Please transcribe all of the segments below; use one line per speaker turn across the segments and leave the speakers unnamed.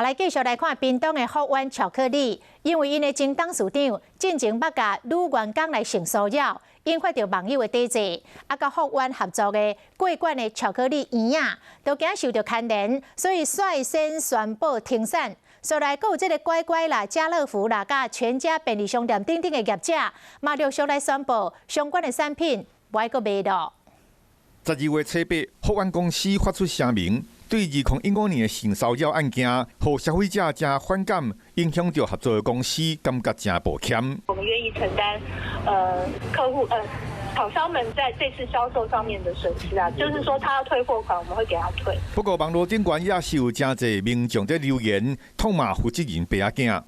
来继续来看屏东的福湾巧克力，因为因的前董事长进前捌甲女员工来性骚扰，引发着网友的抵制，甲福湾合作的桂冠的巧克力园啊，都惊受到牵连，所以率先宣布停产。所来，还有这个乖乖啦、家乐福啦、甲全家便利商店等等的业者，嘛陆续来宣布相关的产品不爱阁卖咯。
12月初8，福湾公司发出声明，对2015年的性骚扰案件，让消费者真反感，影响到合作的公司，感觉真抱歉。
我们愿意承担，客户厂商们在这次销售上面的损失啊，就是说他要退货款，我们会给他退。
不过网络顶端也是有真侪民众在留言，痛骂负责人白仔囝。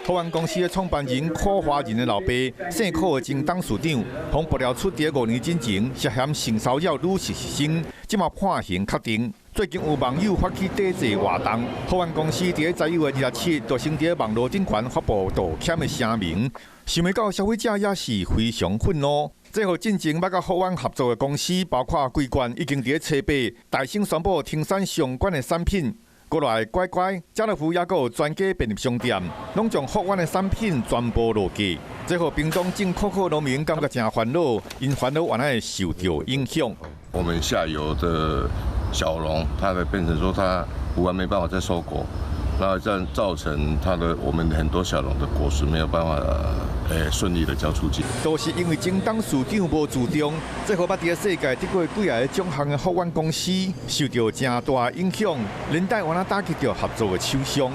福湾公司的创办人柯华仁的老爸，姓柯的前董事长，被爆料出伫5年之前涉嫌性骚扰女实习生，即马判刑确定。最近有网友发起抵制活动，福湾公司伫11月27日就先伫网络顶端发布道歉的声明，想袂到消费者也是非常愤怒。最后进前捌甲福湾合作的公司，包括桂冠，已经伫初8大声宣布停产相关的产品。过来乖乖，家乐福也有专家便利商店，拢将福湾的产品全部落架。最后，屏东种可可农民感觉真烦恼，因烦恼原来受到影响。
我们下游的小农，他会变成说他福湾没办法再收果，然后这样造成我们很多小农的果实没有办法顺利的交出去。
都是因为前董事长无注重，最后捌伫世界得过几个种项的福湾公司受到真大影响，连带原来打击到合作的厂商。